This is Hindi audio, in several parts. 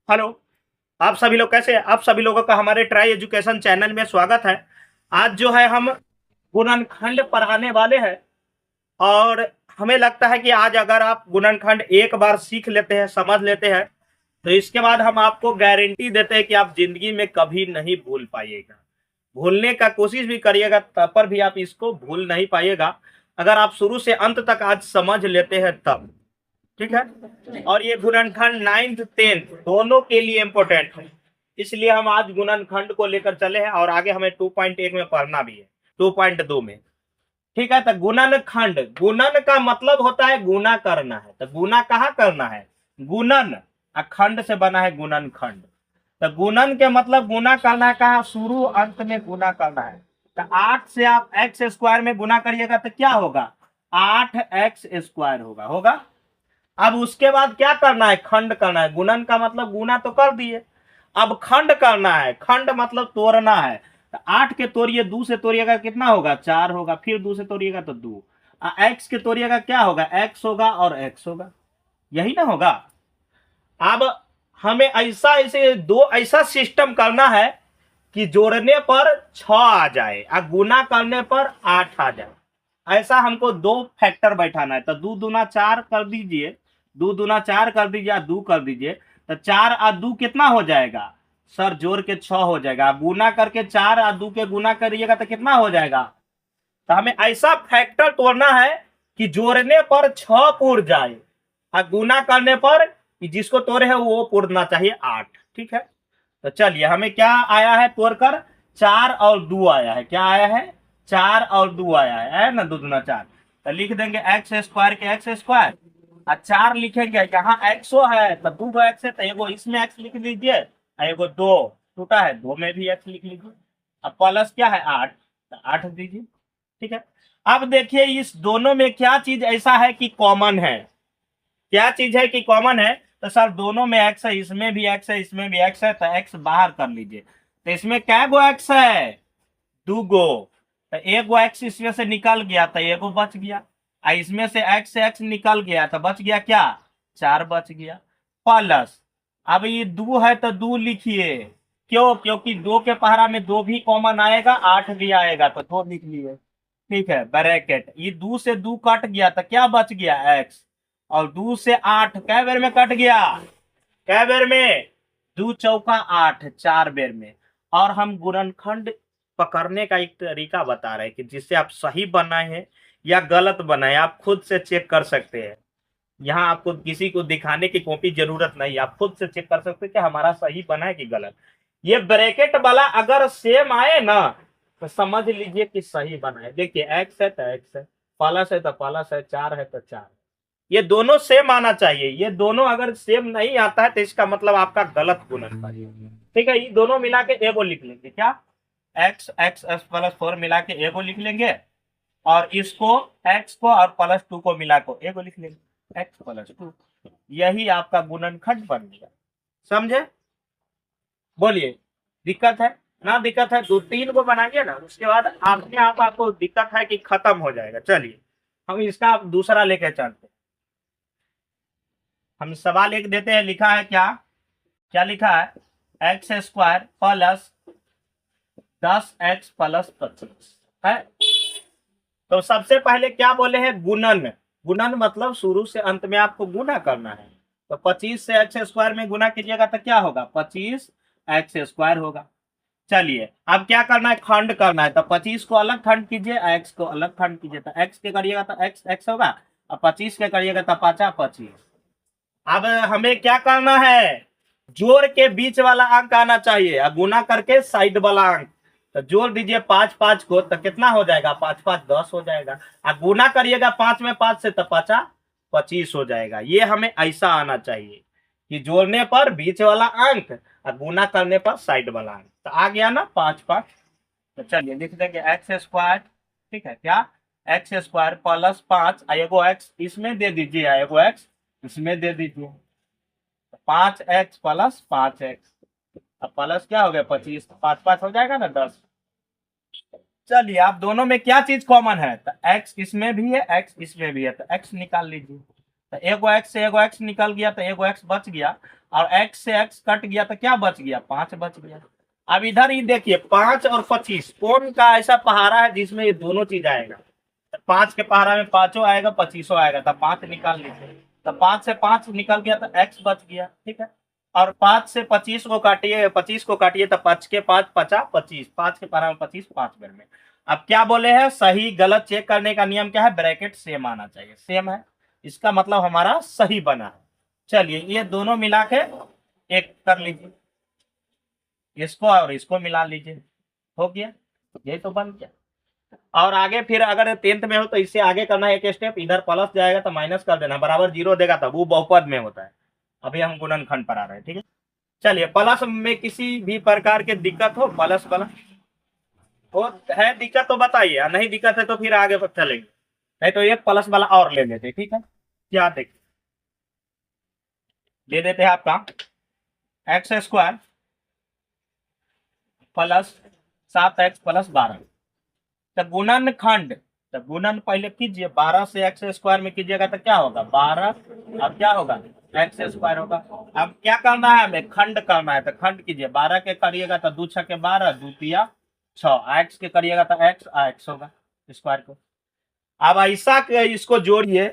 हेलो। आप सभी लोग कैसे हैं? आप सभी लोगों का हमारे ट्राई एजुकेशन चैनल में स्वागत है। आज जो है हम गुणनखंड पढ़ाने वाले हैं और हमें लगता है कि आज अगर आप गुणनखंड एक बार सीख लेते हैं, समझ लेते हैं, तो इसके बाद हम आपको गारंटी देते हैं कि आप जिंदगी में कभी नहीं भूल पाइएगा। भूलने का कोशिश भी करिएगा तब पर भी आप इसको भूल नहीं पाइएगा, अगर आप शुरू से अंत तक आज समझ लेते हैं तब। ठीक है। और ये गुणनखंड 9th 10th दोनों के लिए इंपॉर्टेंट है, इसलिए हम आज गुणनखंड को लेकर चले हैं और आगे हमें 2.1 में पढ़ना भी है, 2.2 में। ठीक है। तो गुणनखंड, गुणन का मतलब होता है गुना करना है। तो गुना कहाँ करना है? गुणन। खंड से बना है गुणनखंड। तो गुणन के मतलब गुना करना है, कहा शुरू अंत में गुना करना है। तो 8 से आप एक्स स्क्वायर में गुना करिएगा तो क्या होगा? 8x² होगा। अब उसके बाद क्या करना है? खंड करना है। गुणन का मतलब गुना तो कर दिए, अब खंड करना है। खंड मतलब तोड़ना है। तो 8 के तोड़िए, 2 से तोड़िएगा कितना होगा? 4 होगा। फिर 2 से तोड़िएगा तो 2। एक्स के तोड़िएगा क्या होगा? एक्स होगा और एक्स होगा, यही ना होगा। अब हमें ऐसा सिस्टम करना है कि जोड़ने पर 6 आ जाए और गुना करने पर 8 आ जाए। ऐसा हमको दो फैक्टर बैठाना है। तो 2 दूना 4 कर दीजिए, 2 दूना 4 कर दीजिए, 2 कर दीजिए। तो 4 और 2 कितना हो जाएगा सर? जोड़ के 6 हो जाएगा। गुना करके 4 और 2 के गुना करिएगा तो कितना हो जाएगा? तो हमें ऐसा फैक्टर तोड़ना है कि जोड़ने पर 6 पुर जाए और गुना करने पर जिसको तोड़े है वो पुरना चाहिए 8। ठीक है। तो चलिए, हमें क्या आया है तोड़कर? 4 और 2 आया है। क्या आया है? 4 और 2 आया है ना, 2 दूना 4। तो लिख देंगे एक्स स्क्वायर के एक्स स्क्वायर और 4 लिखेंगे। यहाँ एक्सो है तो 2 एक्स है, तो एगो इसमें एक्स लिख लीजिए और एगो 2 टूटा है, 2 में भी एक्स लिख लीजिए। अब प्लस क्या है? 8, तो 8 दीजिए। ठीक है। अब देखिए इस दोनों में क्या चीज ऐसा है कि कॉमन है? क्या चीज है कि कॉमन है? तो सर दोनों में एक्स है, इसमें भी एक्स है, इसमें भी एक्स है, तो एक्स बाहर कर लीजिए। तो इसमें क्या गो एक्स है? 2 गो। तो एक गो एक्स इसमें से निकल गया तो एगो बच गया, और इसमें से एक्स निकल गया तो बच गया क्या? 4 बच गया। प्लस अब ये 2 है तो 2 लिखिए। क्यों? क्योंकि 2 के पहरा में 2 भी कॉमन आएगा, 8 भी आएगा, तो 2 लिख लिए। ठीक है। ब्रैकेट, ये 2 से 2 कट गया तो क्या बच गया? एक्स। और 2 से 8 कै बेर में कट गया? कै बेर में? 2 चौका 8, 4 बेर में। और हम गुणनखंड पकड़ने का एक तरीका बता रहे हैं कि जिससे आप सही बनाए हैं या गलत बनाए, आप खुद से चेक कर सकते हैं। यहाँ आपको किसी को दिखाने की कॉपी जरूरत नहीं, आप खुद से चेक कर सकते हैं कि हमारा सही बना है कि गलत। ये ब्रैकेट वाला अगर सेम आए ना तो समझ लीजिए कि सही बना है। देखिए एक्स है तो एक्स है, प्लस है तो प्लस है, 4 है तो 4। ये दोनों सेम आना चाहिए। ये दोनों अगर सेम नहीं आता है तो इसका मतलब आपका गलत गुणनखंड है। ठीक है। ये दोनों मिला के एगो लिख लेंगे। क्या? एक्स एक्स एस प्लस 4 मिला के एगो लिख लेंगे, और इसको एक्स को और +2 को मिला को एगो लिख लेंगे, x+2। यही आपका गुणनखंड बन गया। समझे? बोलिए, दिक्कत है ना? दिक्कत है? 2-3 को बनाइए ना, उसके बाद अपने आप आपको दिक्कत है कि खत्म हो जाएगा। चलिए हम इसका दूसरा लेके चलते हैं। हम सवाल एक देते हैं, लिखा है क्या? क्या लिखा है? x² प्लस 10x प्लस 25 है। तो सबसे पहले क्या बोले हैं? गुणन। गुणन मतलब शुरू से अंत में आपको गुना करना है। तो 25 से x² में गुना कीजिएगा तो क्या होगा? 25x² होगा। चलिए अब क्या करना है? खंड करना है। तो 25 को अलग खंड कीजिए, x को अलग खंड कीजिए। तो x के करिएगा तो x x होगा, और 25 के करिएगा तो 5 25। अब हमें क्या करना है? जोड़ के बीच वाला अंक आना चाहिए और गुना करके साइड वाला अंक। तो जोड़ दीजिए 5 5 को, तो कितना हो जाएगा? 5 5 10 हो जाएगा। और गुना करिएगा 5 में 5 से, तो 5 25 हो जाएगा। ये हमें ऐसा आना चाहिए कि जोड़ने पर बीच वाला अंक और गुना करने पर साइड वाला अंक। तो आ गया ना 5 5। तो चलिए लिख देंगे x²। ठीक है। क्या? x² प्लस 5, एगो x इसमें दे दीजिए, एगो x इसमें दे दीजिए। 5x प्लस 5x, अब प्लस क्या हो गया? 25, 5 5 हो जाएगा ना 10। चलिए आप दोनों में क्या चीज कॉमन है? तो x इसमें भी है, x इसमें भी है, तो x निकाल लीजिए। तो एगो x से एगो x निकल गया तो एगो x बच गया। और x से x कट गया तो क्या बच गया, 5 बच गया। अब इधर ही देखिए 5 और 25 कौन का ऐसा पहाड़ा है जिसमें ये दोनों चीज आएगा। 5 के पहाड़ा में 5 आएगा 25 आएगा, तो 5 निकाल लीजिए। तो 5 से 5 निकल गया तो x बच गया, ठीक है। और 5 से 25 को काटिए, 25 को काटिए तो 5 के 5 50 25, 5 के पहाड़ा में 25 5 बार में। अब क्या बोले हैं, सही गलत चेक करने का नियम क्या है, ब्रैकेट सेम आना चाहिए। सेम है इसका मतलब हमारा सही बना है। चलिए ये दोनों मिला के एक कर लीजिए, इसको और इसको मिला लीजिए, हो गया, ये तो बन गया। और आगे फिर अगर 10th में हो तो इससे आगे करना है एक स्टेप, इधर प्लस जाएगा तो माइनस कर देना, बराबर 0 देगा तब वो बहुपद में होता है। अभी हम गुणनखंड पर आ रहे हैं, ठीक है। चलिए प्लस में किसी भी प्रकार की दिक्कत हो, प्लस प्लस हो है दिक्कत तो बताइए, नहीं दिक्कत है तो फिर आगे पर चलेंगे, नहीं तो एक प्लस वाला और ले लेते, ठीक है। क्या देखिए दे देते हैं आपका x² प्लस 7x प्लस 12। तो गुणनखंड, तो गुणन पहले कीजिए, 12 से x² में कीजिएगा तो क्या होगा 12, अब क्या होगा x² होगा। अब क्या करना है हमें, खंड करना है, तो खंड कीजिए, 12 के करिएगा तो 2 6 के 12, 2 तिया 6, x के करिएगा तो x होगा स्क्वायर को। अब ऐसा इसको जोड़िए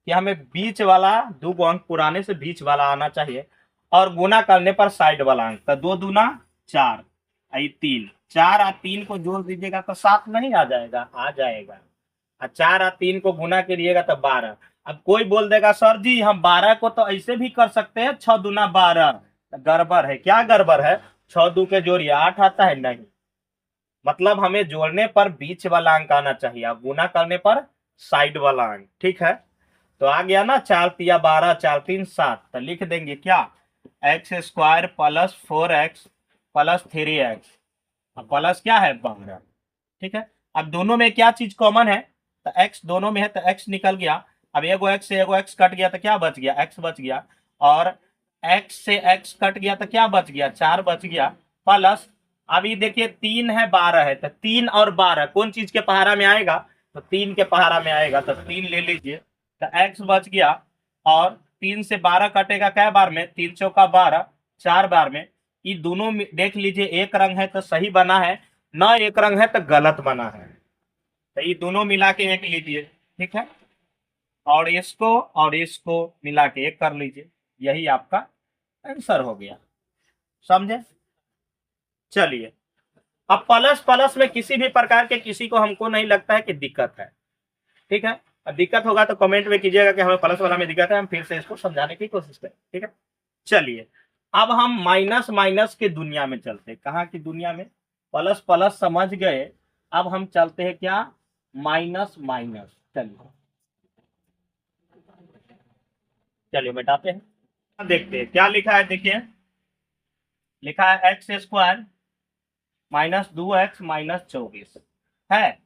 कि हमें बीच वाला 2 अंक पुराने से बीच वाला आना चाहिए, और गुना करने पर साइड वाला अंक, तो 2 दूना 4 3, 4 और 3 को जोड़ दीजिएगा तो 7 नहीं आ जाएगा, आ जाएगा। और 4 और 3 को गुना करिएगा तो 12। अब कोई बोल देगा सर जी हम 12 को तो ऐसे भी कर सकते हैं, 6 दूना 12, तो गड़बड़ है। क्या गड़बड़ है, 6 2 के जोड़िए 8 आता है, नहीं, मतलब हमें जोड़ने पर बीच वाला अंक आना चाहिए, अब गुना करने पर साइड वाला अंक, ठीक है। तो आ गया ना, 4 तिया 12, 4 3 7, तो लिख देंगे क्या, x² plus 4x plus 3x plus क्या है 12, ठीक है। अब दोनों में क्या चीज कॉमन है, तो x दोनों में है तो x निकल गया। अब एगो x से एगो x कट गया तो क्या बच गया, x बच गया, और x से x कट गया तो क्या बच गया, 4 बच गया, प्लस अभी देखिए 3 है 12 है, तो 3 और 12 कौन चीज के पहाड़ा में आएगा, तो 3 के पहाड़ा में आएगा, तो 3 ले लीजिए, तो x बच गया। और 3 से 12 कटेगा क्या बार में, 3 चौका 12, 4 बार में। ये दोनों देख लीजिए, एक रंग है तो सही बना है, ना एक रंग है तो गलत बना है, तो ये दोनों मिला के एक लीजिए, ठीक है। और इसको मिला के एक कर लीजिए, यही आपका आंसर हो गया, समझे। चलिए अब प्लस प्लस में किसी भी प्रकार के किसी को हमको नहीं लगता है कि दिक्कत है, ठीक है। अब दिक्कत होगा तो कमेंट में कीजिएगा कि हमें प्लस वाला में दिक्कत है, हम फिर से इसको समझाने की कोशिश करें, ठीक है। चलिए अब हम माइनस माइनस के दुनिया में चलते हैं, कहाँ की दुनिया में, प्लस प्लस समझ गए, अब हम चलते हैं क्या, माइनस माइनस। चलिए मिटाते हैं, देखते हैं क्या लिखा है। देखिए लिखा है x² माइनस 2x माइनस 24 है।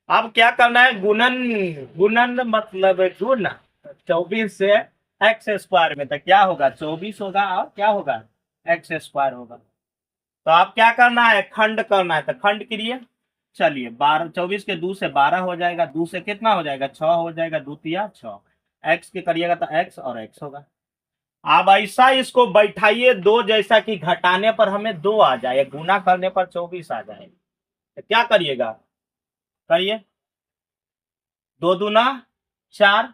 अब क्या करना है, गुणन, गुणन मतलब गुण 24 से x² में, तो क्या होगा 24 होगा, और क्या होगा x² होगा। तो आप क्या करना है, खंड करना है, तो खंड करिए। चलिए 12, 24 के 2 से 12 हो जाएगा, 2 से कितना हो जाएगा 6 हो जाएगा, 2 तिया 6, x के करिएगा तो x और x होगा। अब ऐसा इसको बैठाइए 2 जैसा कि घटाने पर हमें 2 आ जाए, गुना करने पर 24 आ जाए, तो क्या करिएगा, करिए 2 दूना 4,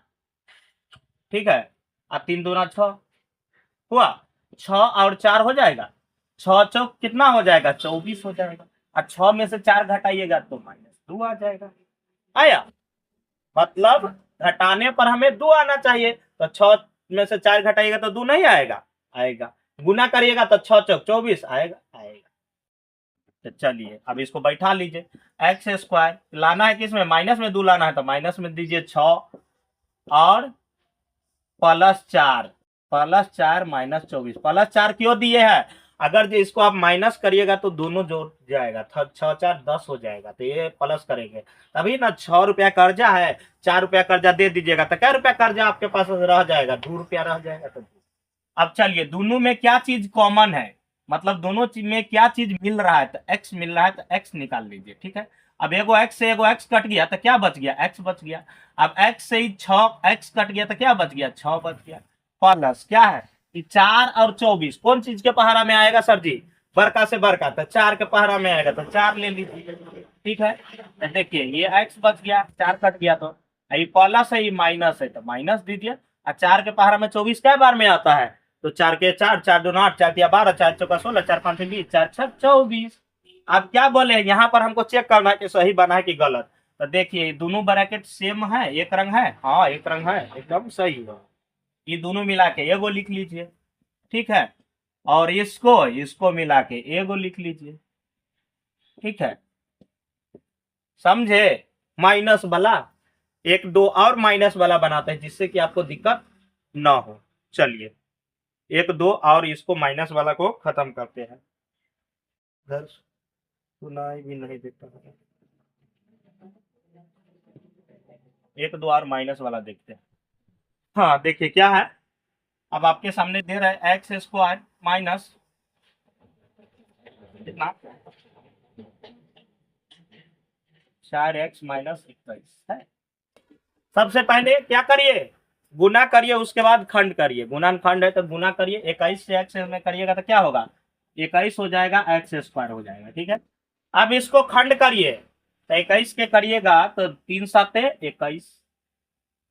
ठीक है, और 3 दूना 6 हुआ, 6 और 4 हो जाएगा, 6 चौक कितना हो जाएगा 24 हो जाएगा, और 6 में से 4 घटाइएगा तो -2 आ जाएगा। आया, मतलब घटाने पर हमें 2 आना चाहिए, तो 6 में से 4 घटाइएगा तो 2 नहीं आएगा, आएगा। गुना करिएगा तो 6 चौक 24 आएगा, आएगा। तो चलिए अब इसको बैठा लीजिए, x² लाना है किसमें, माइनस में 2 लाना है, तो माइनस में दीजिए 6 और +4, +4 माइनस 24, +4 क्यों दिए हैं, अगर जो इसको आप माइनस करिएगा तो दोनों जोड़ जाएगा, 6 4 10 हो जाएगा, तो ये प्लस करेंगे तभी ना। 6 रुपया कर्जा है, 4 रुपया कर्जा दे दीजिएगा तो क्या रुपया कर्जा आपके पास रह जाएगा, 2 रुपया रह जाएगा। तो अब चलिए दोनों में क्या चीज कॉमन है, मतलब दोनों चीज में क्या चीज मिल रहा है, तो x मिल रहा है, तो x निकाल लीजिए, ठीक है। अब एगो x से एगो x कट गया तो क्या बच गया, x बच गया। अब x से ही 6 x कट गया तो क्या बच गया, 6 बच गया, प्लस क्या है कि 4 और 24 कौन चीज के पहाड़ा में आएगा सर जी? बड़का से बड़का, तो 4 के पहाड़ा में आएगा, तो 4 ले लीजिए। ठीक है, तो देखिए ये x बच गया, 4 कट गया, तो ये प्लस है, ये माइनस है, तो माइनस दीजिए। और 4 के पहाड़ा में 24 कै बार में आता है? तो 4 के 4, 4 दूना 8, 4 तिया 12, 4 चौका 16, 4 5 20, 4 6 24। अब क्या बोले, यहाँ पर हमको चेक करना है कि सही बना है कि गलत। तो देखिए दोनों ब्रैकेट सेम है, एक रंग है, हाँ एक रंग है, एकदम सही है। ये दोनों मिला के एगो लिख लीजिए। ठीक है, और इसको इसको मिला के एगो लिख लीजिए। ठीक है, समझे? माइनस वाला एक दो और माइनस वाला बनाते हैं जिससे कि आपको दिक्कत ना हो। चलिए एक दो और इसको माइनस वाला को खत्म करते हैं। घर सुनाई भी नहीं देता है। एक दो और माइनस वाला देखते हैं। हाँ देखिए क्या है, अब आपके सामने दे रहा है एक्स स्क्वायर माइनस कितना, 4x माइनस 21 है। सबसे पहले क्या करिए, गुना करिए, उसके बाद खंड करिए। गुणनखंड है तो गुना करिए, 21 से x में करिएगा तो क्या होगा, 21 हो जाएगा, एक्स स्क्वायर हो जाएगा। ठीक है, अब इसको खंड करिए, तो 21 के करिएगा तो 3 7 21,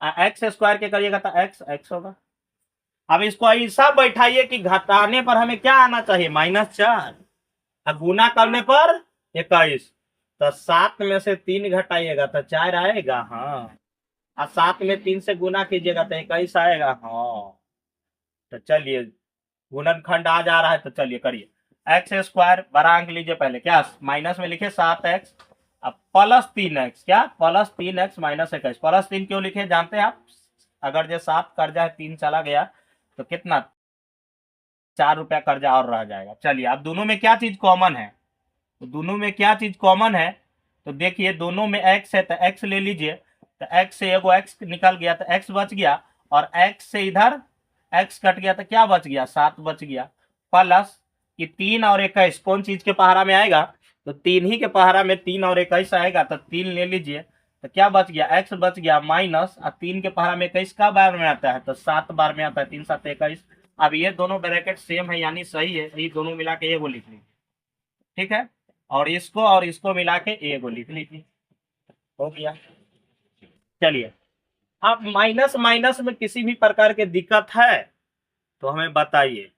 एक्स स्क्वायर के करिएगा तो एक्स एक्स होगा। अब इसको ऐसा बैठाइए कि घटाने पर हमें क्या आना चाहिए, -4, और गुना करने पर 21, तो 7 में से 3 घटाइएगा तो 4 आएगा, हाँ, और 7 में 3 से गुना कीजिएगा तो 21 आएगा, हाँ। तो चलिए गुणनखंड आ जा रहा है, तो चलिए करिए। एक्स स्क्वायर बड़ा अंक लीजिए पहले, क्या माइनस में लिखे 7x, अब प्लस 3x, क्या प्लस 3x माइनस 21, प्लस 3 क्यों लिखे जानते हैं आप? अगर जो 7 कर्जा है 3 चला गया तो कितना, 4 रुपया कर्जा और रह जाएगा। चलिए अब दोनों में क्या चीज कॉमन है, तो दोनों में क्या चीज कॉमन है, तो देखिए दोनों में x है तो x ले लीजिए, तो x से एगो x निकल गया तो x बच गया, और x से इधर x कट गया तो क्या बच गया, 7 बच गया, प्लस कि 3 और 21 कौन चीज के पहाड़ा में आएगा, तो 3 ही के पहाड़ा में 3 और 21 आएगा, तो 3 ले लीजिए, तो क्या बच गया, x बच गया, माइनस, और 3 के पहाड़ा में 21 का बार में आता है, तो 7 बार में आता है, 3 7 21। अब ये दोनों ब्रैकेट सेम है यानी सही है, ये दोनों मिला के एगो लिख लीजिए। ठीक है, और इसको मिला के एगो लिख लीजिए, हो गया। चलिए अब माइनस माइनस में किसी भी प्रकार की दिक्कत है तो हमें बताइए,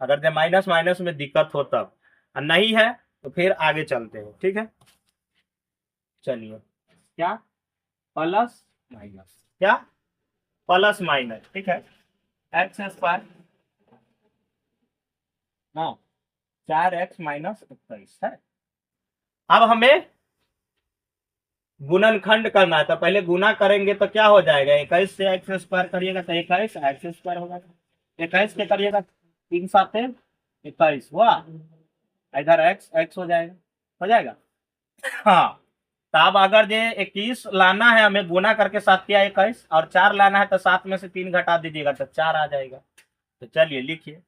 अगर जब माइनस माइनस में दिक्कत हो तब, और नहीं है तो फिर आगे चलते हैं। ठीक है, चलिए क्या प्लस माइनस, क्या प्लस माइनस, ठीक है, एक्स स्क्वायर, हाँ 4x माइनस 21 है। अब हमें गुणनखंड करना है, तो पहले गुना करेंगे तो क्या हो जाएगा, 21 से एक्स स्क्वायर करिएगा तो 21 एक्स स्क्वायर होगा, 21 के करिएगा 3 7 21 हुआ, इधर एक्स एक्स हो जाएगा, हो जाएगा। हाँ, तो अब अगर ये 21 लाना है हमें, गुना करके 7 किया 21, और 4 लाना है तो 7 में से 3 घटा दीजिएगा तो 4 आ जाएगा। तो चलिए लिखिए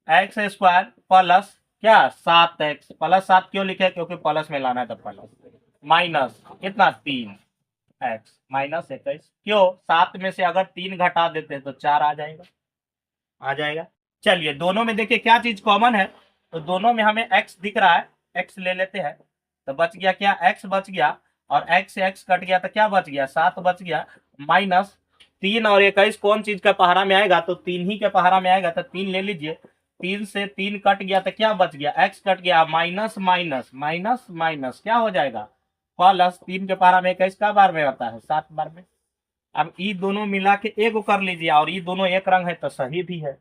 एक्स स्क्वायर प्लस क्या 7x, प्लस 7 क्यों लिखे, क्योंकि प्लस में लाना है तो प्लस, माइनस कितना 3x माइनस 21, क्यों 7 में से अगर 3 घटा देते हैं तो 4 आ जाएगा, आ जाएगा। चलिए दोनों में देखिए क्या चीज कॉमन है, तो दोनों में हमें x दिख रहा है, x ले लेते हैं, तो बच गया क्या, x बच गया, और x से x कट गया तो क्या बच गया, 7 बच गया, माइनस 3 और 21 कौन चीज का पहाड़ा में आएगा, तो 3 ही के पहाड़ा में आएगा, तो 3 ले लीजिए, 3 से 3 कट गया तो क्या बच गया, x कट गया, माइनस माइनस माइनस माइनस क्या हो जाएगा, प्लस 3 के पहाड़ा में 21 का बार में आता है, 7 बार में। अब ये दोनों मिला के एक कर लीजिए, और ये दोनों एक रंग है तो सही भी है,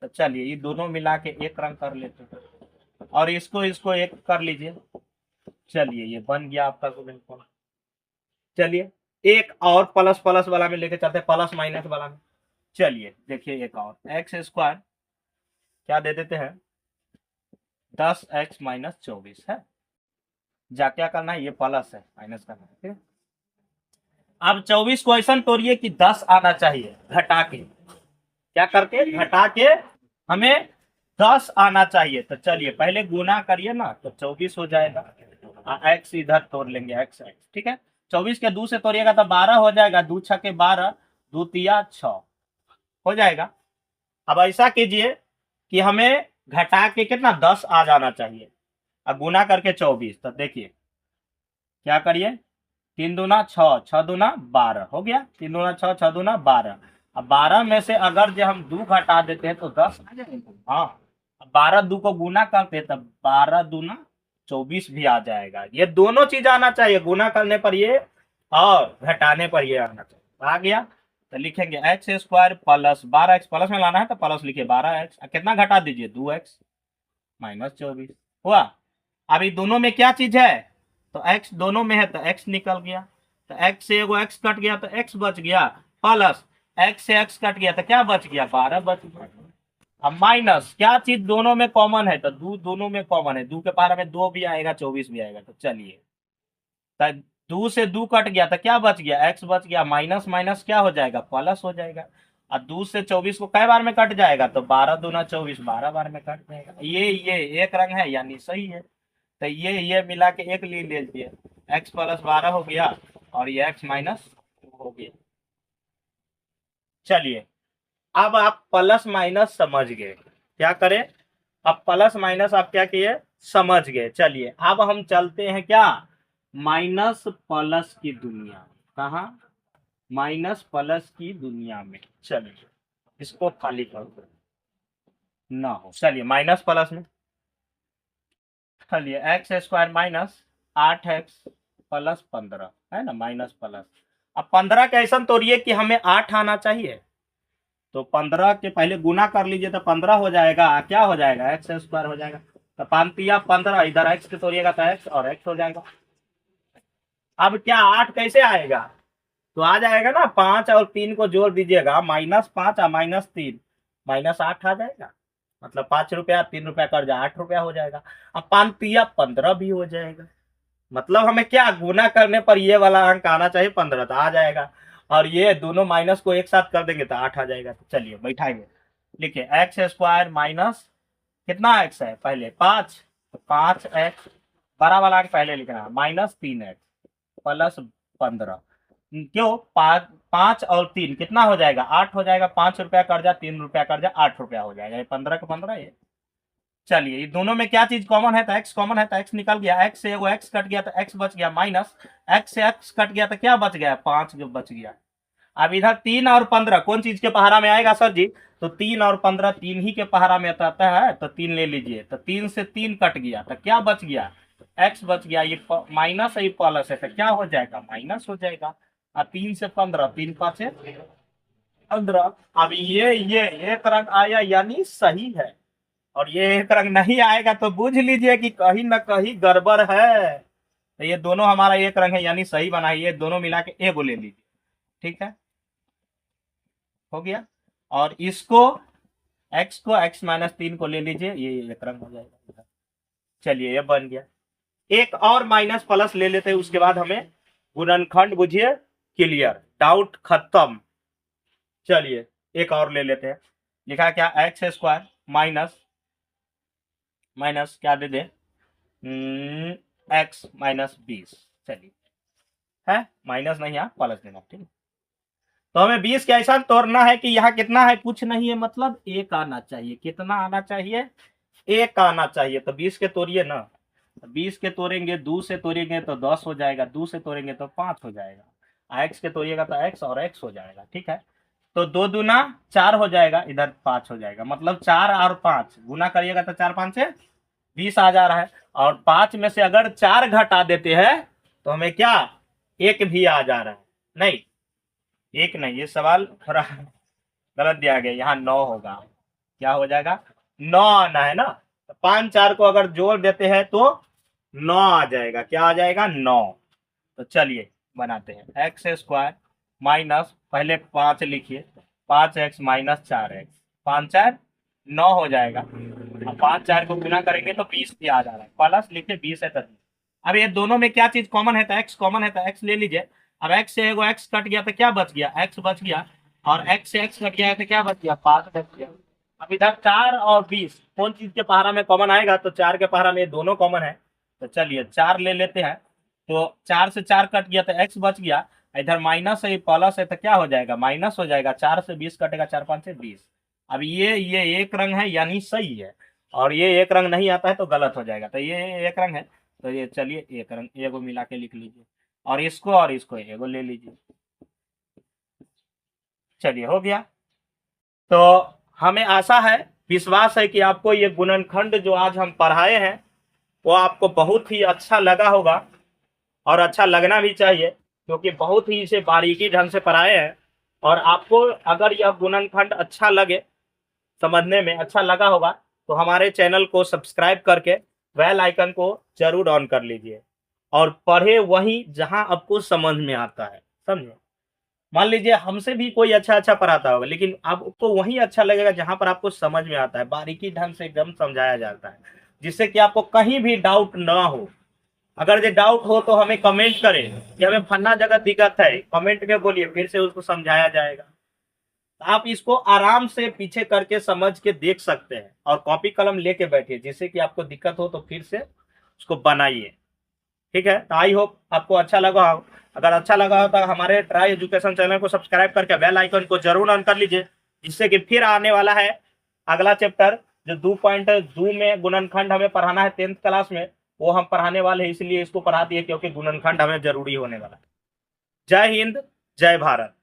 तो चलिए ये दोनों मिला के एक रंग कर लेते हैं, और इसको एक कर लीजिए। चलिए ये बन गया आपका गुणनफल। चलिए एक और प्लस प्लस वाला में लेके चलते हैं, प्लस माइनस वाला में। चलिए देखिए एक और एक्स स्क्वायर क्या दे देते हैं, 10x माइनस 24 है, जा क्या करना है, ये प्लस है माइनस करना है, ठीक है। अब 24 को ऐसा तोड़िए कि 10 आना चाहिए, घटा के, क्या करके घटा के हमें 10 आना चाहिए। तो चलिए पहले गुना करिए ना, तो 24 हो जाएगा, एक्स इधर तोड़ लेंगे, एक्स एक्स, ठीक है। 24 के 2 से तोड़िएगा तो 12 हो जाएगा, 2 6 के 12, 2 तिया 6 हो जाएगा। अब ऐसा कीजिए कि हमें घटा के कितना 10 आ जाना चाहिए, अब गुना करके 24। तो देखिए क्या करिए, 3 दूना 6, 6 दूना 12 हो गया, 3 दूना 6, 6 दूना 12। अब 12 में से अगर जो हम 2 घटा देते हैं तो 10 आ जाएगा। हाँ, अब 12 2 को गुना करते तब 12 दूना 24 भी आ जाएगा। ये दोनों चीज आना चाहिए, गुना करने पर ये और घटाने पर ये आना चाहिए। आ गया तो लिखेंगे x square plus 12x, plus में लाना है तो प्लस लिखिए 12x, कितना घटा दीजिए 2x माइनस 24 हुआ। अभी दोनों में क्या चीज है, तो x दोनों में है तो x निकल गया, तो x से एगो x कट गया तो x बच गया, प्लस x से x कट गया तो क्या बच गया 12 बच गया। अब माइनस क्या चीज दोनों में कॉमन है, तो दो दोनों में कॉमन है, 2 के पहाड़ा में 2 भी आएगा 24 भी आएगा। तो चलिए तो 2 से 2 कट गया तो क्या बच गया x बच गया, माइनस माइनस क्या हो जाएगा प्लस हो जाएगा। और 2 से 24 को कई बार में कट जाएगा, तो 12 दूना 24 12 बार में कट जाएगा। ये एक रंग है यानी सही है। तो ये मिला के एक ले लीजिए, x प्लस 12 हो गया और ये x माइनस हो गया। चलिए अब आप प्लस माइनस समझ गए, क्या करें, अब प्लस माइनस आप क्या किए समझ गए। चलिए अब हम चलते हैं क्या माइनस प्लस की दुनिया, कहा माइनस प्लस की दुनिया में। चलिए इसको खाली कर दो ना हो, चलिए माइनस प्लस में। चलिए x square minus 8x plus 15 है ना, माइनस प्लस। अब 15 का ऐसा तोड़िए कि हमें 8 आना चाहिए, तो 15 के पहले गुना कर लीजिए तो 15 हो जाएगा, क्या हो जाएगा एक्स स्क्वायर हो जाएगा। तो 5 15, इधर एक्स के तोड़िएगा तो एक्स और एक्स हो जाएगा। अब क्या 8 कैसे आएगा, तो आ जाएगा ना 5 और 3 को जोड़ दीजिएगा, -5 और -3 -8 आ जाएगा। मतलब 5 रुपया 3 रुपया कर जाए 8 रुपया हो जाएगा। अब 5 15 भी हो जाएगा। मतलब हमें क्या गुना करने पर ये वाला अंक आना चाहिए 15, तो आ जाएगा। और ये दोनों माइनस को एक साथ कर देंगे तो 8 आ जाएगा। तो चलिए बैठाएंगे, लिखिए एक्स स्क्वायर माइनस कितना एक्स है पहले 5, तो 5x बड़ा वाला अंक पहले लिखना है, -3x प्लस 15। क्यों 5 और 3 कितना हो जाएगा 8 हो जाएगा, 5 रुपया कर जा 3 रुपया कर जा 8 रुपया हो जाएगा, ये 15 का 15 ये। चलिए ये दोनों में क्या चीज कॉमन है, तो x कॉमन है तो x निकल गया, x से वो x कट गया तो x बच गया, माइनस x से x कट गया तो क्या बच गया 5 जो बच गया। अब इधर 3 और 15 कौन चीज के पहाड़ा में आएगा सर जी, तो 3 और 15 तीन ही के पहाड़ा में आता है, तो 3 ले लीजिए, तो 3 से 3 कट गया तो क्या बच गया x बच गया, ये माइनस है ये प्लस है तो क्या हो जाएगा माइनस हो जाएगा। और 3 से 15 3 5 15। अब ये एक रंग आया यानी सही है, और ये एक रंग नहीं आएगा तो बूझ लीजिए कि कहीं ना कहीं गड़बड़ है। तो ये दोनों हमारा एक रंग है यानी सही बना है, ये दोनों मिला के एगो ले लीजिए, ठीक है हो गया। और इसको x को x -3 को ले लीजिए, ये एक रंग हो जाएगा। चलिए ये बन गया। एक और माइनस प्लस ले लेते हैं, उसके बाद हमें गुणनखंड बुझिए क्लियर, डाउट खत्म। चलिए एक और ले लेते हैं, लिखा क्या एक्स स्क्वायर माइनस क्या दे दे x -20। चलिए है माइनस नहीं यहाँ प्लस देना, ठीक है। तो हमें 20 के ऐसा तोड़ना है कि यहाँ कितना है कुछ नहीं है, मतलब 1 आना चाहिए। कितना आना चाहिए 1 आना चाहिए। तो 20 के तोड़िए ना, 20 के तोड़ेंगे 2 से तोड़ेंगे तो 10 हो जाएगा, 2 से तोड़ेंगे तो 5 हो जाएगा, x के तोड़िएगा तो x और x हो जाएगा, ठीक है। तो 2 दूना 4 हो जाएगा, इधर 5 हो जाएगा, मतलब 4 और 5 गुना करिएगा तो 4 5 से 20 आ जा रहा है। और 5 में से अगर 4 घटा देते हैं तो हमें क्या 1 भी आ जा रहा है, नहीं 1 नहीं, ये सवाल थोड़ा गलत दिया गया, यहाँ 9 होगा, क्या हो जाएगा 9 आना है ना। तो 5 4 को अगर जोड़ देते हैं तो 9 आ जाएगा, क्या आ जाएगा 9। तो चलिए बनाते हैं एक्स स्क्वायर माइनस पहले 5 लिखिए, 5x -4x, 5 4 9 हो जाएगा। अब 5 4 को गुना करेंगे तो 20 भी आ जा रहा है, प्लस लिखिए 20 है तो 20। अब ये दोनों में क्या चीज कॉमन है, तो x कॉमन है तो x ले लीजिए। अब x से एगो x कट गया तो क्या बच गया x बच गया, और x से x कट गया है तो क्या बच गया 5 बच गया। अब इधर 4 और 20 कौन चीज के पहाड़ा में कॉमन आएगा, तो 4 के पहाड़ा में ये दोनों कॉमन है। तो चलिए 4 ले लेते हैं, तो 4 से 4 कट गया तो x बच गया, इधर माइनस है प्लस है तो क्या हो जाएगा माइनस हो जाएगा, 4 से 20 कटेगा 4 5 से 20। अब ये एक रंग है यानी सही है, और ये एक रंग नहीं आता है तो गलत हो जाएगा। तो ये एक रंग है, तो ये चलिए एक रंग एगो मिला के लिख लीजिए, और इसको एगो ले लीजिए। चलिए हो गया। तो हमें आशा है, विश्वास है कि आपको ये गुणनखंड जो आज हम पढ़ाए हैं वो आपको बहुत ही अच्छा लगा होगा, और अच्छा लगना भी चाहिए, क्योंकि बहुत ही इसे बारीकी ढंग से पढ़ाए हैं। और आपको अगर यह गुणनखंड अच्छा लगे, समझने में अच्छा लगा होगा, तो हमारे चैनल को सब्सक्राइब करके बेल आइकन को जरूर ऑन कर लीजिए, और पढ़े वही जहां आपको समझ में आता है, समझे। मान लीजिए हमसे भी कोई अच्छा पढ़ाता होगा, लेकिन आपको वही अच्छा लगेगा जहां पर आपको समझ में आता है, बारीकी ढंग से एकदम समझाया जाता है, जिससे कि आपको कहीं भी डाउट ना हो। अगर ये डाउट हो तो हमें कमेंट करें कि हमें फन्ना जगह दिक्कत है, कमेंट में बोलिए, फिर से उसको समझाया जाएगा। आप इसको आराम से पीछे करके समझ के देख सकते हैं, और कॉपी कलम लेके बैठिए, जिससे कि आपको दिक्कत हो तो फिर से उसको बनाइए। ठीक है, तो आई होप आपको अच्छा लगा हो। अगर अच्छा लगा हो तो हमारे ट्राई एजुकेशन चैनल को सब्सक्राइब करके बेल आइकन को जरूर ऑन कर लीजिए, जिससे कि फिर आने वाला है अगला चैप्टर, जो 2.2 में गुणनखंड हमें पढ़ाना है 10th क्लास में, वो हम पढ़ाने वाले हैं, इसलिए इसको पढ़ा दिए क्योंकि गुणनखंड हमें जरूरी होने वाला है। जय हिंद, जय भारत।